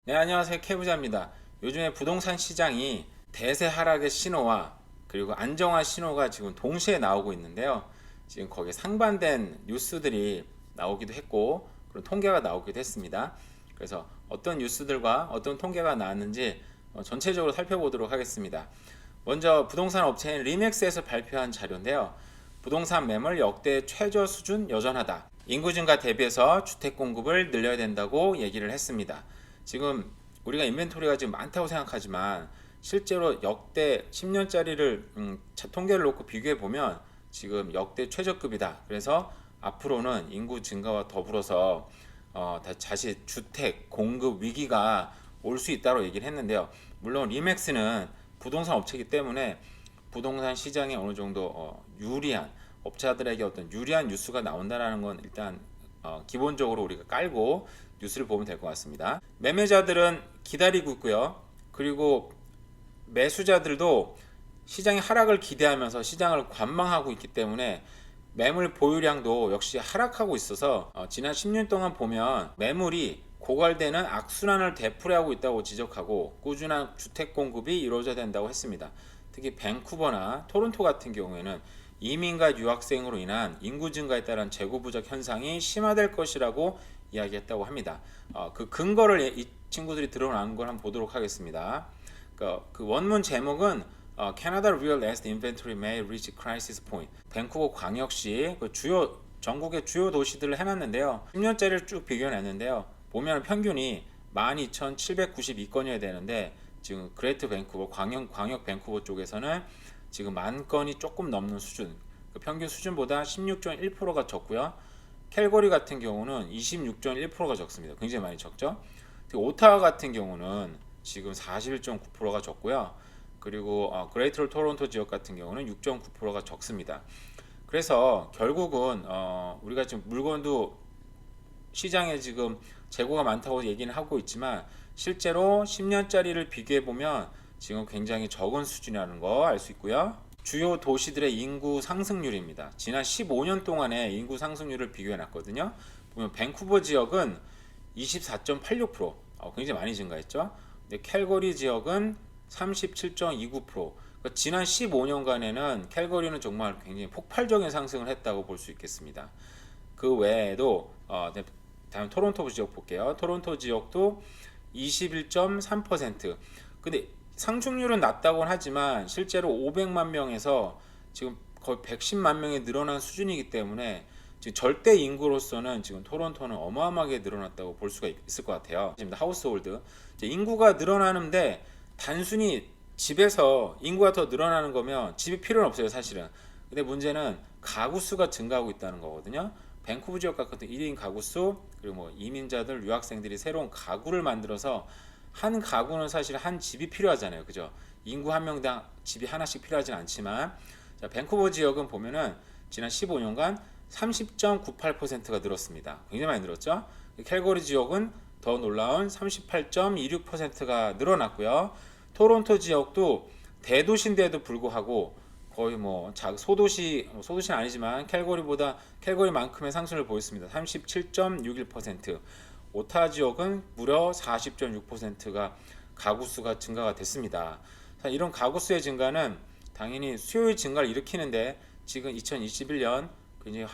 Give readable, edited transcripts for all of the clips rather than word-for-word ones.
네, 안녕하세요. 캐부자입니다. 요즘에 부동산 시장이 대세 하락의 신호와 그리고 안정화 신호가 지금 동시에 나오고 있는데요. 지금 거기에 상반된 뉴스들이 나오기도 했고, 그런 통계가 나오기도 했습니다. 그래서 어떤 뉴스들과 어떤 통계가 나왔는지 전체적으로 살펴보도록 하겠습니다. 먼저 부동산 업체인 리맥스에서 발표한 자료인데요. 부동산 매물 역대 최저 수준 여전하다. 인구 증가 대비해서 주택 공급을 늘려야 된다고 얘기를 했습니다. 지금 우리가 인벤토리가 지금 많다고 생각하지만 실제로 역대 10년짜리를 통계를 놓고 비교해 보면 지금 역대 최저급이다. 그래서 앞으로는 인구 증가와 더불어서 다시 주택 공급 위기가 올 수 있다고 얘기를 했는데요. 물론 리맥스는 부동산 업체이기 때문에 부동산 시장에 어느 정도 유리한 업자들에게 어떤 유리한 뉴스가 나온다라는 건 일단 기본적으로 우리가 깔고 뉴스를 보면 될 것 같습니다. 매매자들은 기다리고 있고요. 그리고 매수자들도 시장의 하락을 기대하면서 시장을 관망하고 있기 때문에 매물 보유량도 역시 하락하고 있어서 지난 10년 동안 보면 매물이 고갈되는 악순환을 되풀이하고 있다고 지적하고 꾸준한 주택 공급이 이루어져야 된다고 했습니다. 특히 밴쿠버나 토론토 같은 경우에는 이민과 유학생으로 인한 인구 증가에 따른 재고 부족 현상이 심화될 것이라고 이야기했다고 합니다. 그 근거를 이 친구들이 드러난 걸 한번 보도록 하겠습니다. 그 원문 제목은 Canada Real Estate Inventory May Reach Crisis Point. 밴쿠버 광역시 그 전국의 주요 도시들을 해놨는데요. 10년짜리를 쭉 비교해놨는데요. 보면 평균이 12,792건이어야 되는데 지금 그레이트 밴쿠버 광역 밴쿠버 쪽에서는 지금 10,000건이 조금 넘는 수준. 그 평균 수준보다 16.1%가 적고요. 캘거리 같은 경우는 26.1%가 적습니다. 굉장히 많이 적죠. 오타와 같은 경우는 지금 41.9%가 적고요. 그리고 그레이터 토론토 지역 같은 경우는 6.9%가 적습니다. 그래서 결국은 우리가 지금 물건도 시장에 지금 재고가 많다고 얘기는 하고 있지만 실제로 10년짜리를 비교해 보면 지금 굉장히 적은 수준이라는 거 알 수 있고요. 주요 도시들의 인구 상승률입니다. 지난 15년 동안의 인구 상승률을 비교해 놨거든요. 보면 밴쿠버 지역은 24.86%, 굉장히 많이 증가했죠. 근데 캘거리 지역은 37.29%. 그러니까 지난 15년간에는 캘거리는 정말 굉장히 폭발적인 상승을 했다고 볼 수 있겠습니다. 그 외에도 다음 토론토 지역 볼게요. 토론토 지역도 21.3%. 근데 상승률은 낮다고는 하지만 실제로 500만 명에서 지금 거의 110만 명이 늘어난 수준이기 때문에 지금 절대 인구로서는 지금 토론토는 어마어마하게 늘어났다고 볼 수가 있을 것 같아요. 지금 하우스홀드 인구가 늘어나는데 단순히 집에서 인구가 더 늘어나는 거면 집이 필요는 없어요, 사실은. 근데 문제는 가구 수가 증가하고 있다는 거거든요. 밴쿠버 지역 같은 1인 가구 수, 그리고 뭐 이민자들, 유학생들이 새로운 가구를 만들어서 한 가구는 사실 한 집이 필요하잖아요. 그죠? 인구 한 명당 집이 하나씩 필요하진 않지만 자, 밴쿠버 지역은 보면은 지난 15년간 30.98%가 늘었습니다. 굉장히 많이 늘었죠? 캘거리 지역은 더 놀라운 38.26%가 늘어났고요. 토론토 지역도 대도시인데도 불구하고 거의 뭐 소도시는 아니지만 캘거리만큼의 상승을 보였습니다. 37.61%. 오타 지역은 무려 40.6%가 가구 수가 증가가 됐습니다. 이런 가구 수의 증가는 당연히 수요의 증가를 일으키는데 지금 2021년 굉장히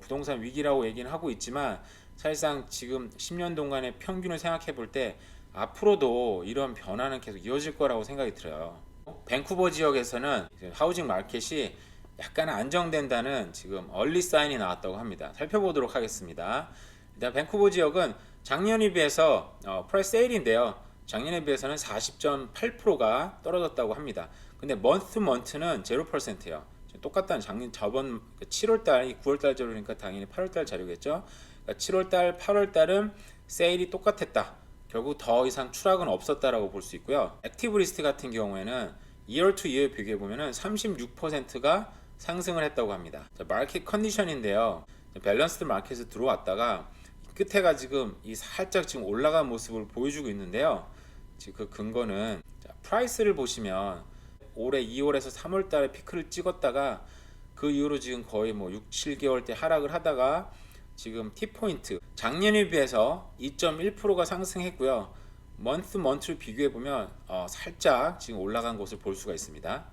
부동산 위기라고 얘기는 하고 있지만 사실상 지금 10년 동안의 평균을 생각해 볼 때 앞으로도 이런 변화는 계속 이어질 거라고 생각이 들어요. 밴쿠버 지역에서는 하우징 마켓이 약간 안정된다는 지금 얼리 사인이 나왔다고 합니다. 살펴보도록 하겠습니다. 일단 밴쿠버 지역은 작년에 비해서 프라이스 세일인데요. 작년에 비해서는 40.8%가 떨어졌다고 합니다. 근데 먼트는 0%예요. 똑같다는 저번 7월달, 9월달 자료니까 당연히 8월달 자료겠죠. 그러니까 7월달, 8월달은 세일이 똑같았다. 결국 더 이상 추락은 없었다라고 볼 수 있고요. 액티브 리스트 같은 경우에는 year to year 비교해 보면은 36%가 상승을 했다고 합니다. 마켓 컨디션인데요. 밸런스드 마켓에 들어왔다가 끝에가 지금 살짝 지금 올라간 모습을 보여주고 있는데요. 지금 그 근거는 프라이스를 보시면 올해 2월에서 3월 달에 피크를 찍었다가 그 이후로 지금 거의 뭐 6, 7개월째 하락을 하다가 지금 T포인트 작년에 비해서 2.1%가 상승했고요. 먼트를 비교해 보면 살짝 지금 올라간 것을 볼 수가 있습니다.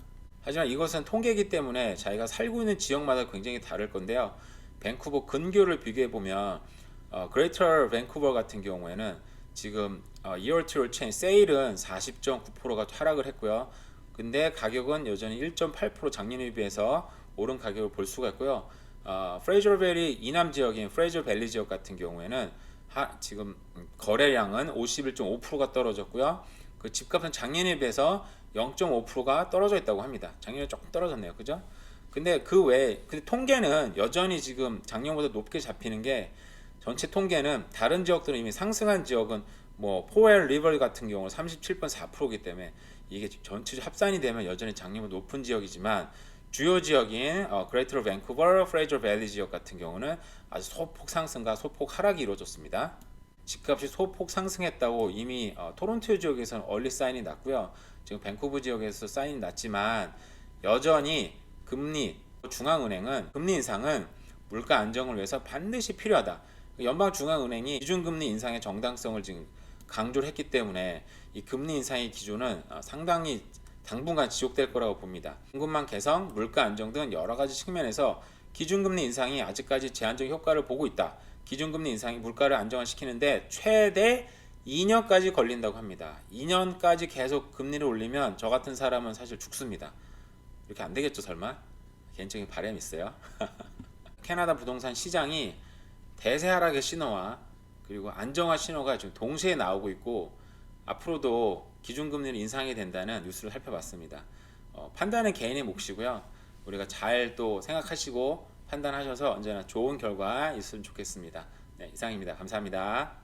하지만 이것은 통계이기 때문에 자기가 살고 있는 지역마다 굉장히 다를 건데요. 밴쿠버 근교를 비교해 보면 그레이터 밴쿠버 같은 경우에는 지금 year to year change 세일은 40.9%가 하락을 했고요. 근데 가격은 여전히 1.8% 작년에 비해서 오른 가격을 볼 수가 있고요. 프레이저 밸리 이남 지역인 프레이저 밸리 지역 같은 경우에는 지금 거래량은 51.5%가 떨어졌고요. 그 집값은 작년에 비해서 0.5%가 떨어져 있다고 합니다. 작년에 조금 떨어졌네요. 그죠? 근데 그 외에 근데 통계는 여전히 지금 작년보다 높게 잡히는 게 전체 통계는 다른 지역들은 이미 상승한 지역은 뭐 포웰 리버 같은 경우는 37.4%이기 때문에 이게 전체 합산이 되면 여전히 작년보다 높은 지역이지만 주요 지역인 그레이터 밴쿠버, 프레이저 밸리 지역 같은 경우는 아주 소폭 상승과 소폭 하락이 이루어졌습니다. 집값이 소폭 상승했다고 이미 토론토 지역에서는 얼리 사인이 났고요. 지금 밴쿠버 지역에서 사인이 났지만 여전히 중앙은행은 금리 인상은 물가 안정을 위해서 반드시 필요하다. 연방중앙은행이 기준금리 인상의 정당성을 지금 강조를 했기 때문에 이 금리 인상의 기조는 상당히 당분간 지속될 거라고 봅니다. 공급망 개선, 물가 안정 등 여러 가지 측면에서 기준금리 인상이 아직까지 제한적 효과를 보고 있다. 기준금리 인상이 물가를 안정화시키는데 최대 2년까지 걸린다고 합니다. 2년까지 계속 금리를 올리면 저 같은 사람은 사실 죽습니다. 이렇게 안 되겠죠, 설마? 개인적인 바람이 있어요. 캐나다 부동산 시장이 대세 하락의 신호와 그리고 안정화 신호가 지금 동시에 나오고 있고 앞으로도 기준금리를 인상이 된다는 뉴스를 살펴봤습니다. 판단은 개인의 몫이고요. 우리가 잘 또 생각하시고 판단하셔서 언제나 좋은 결과 있으면 좋겠습니다. 네, 이상입니다. 감사합니다.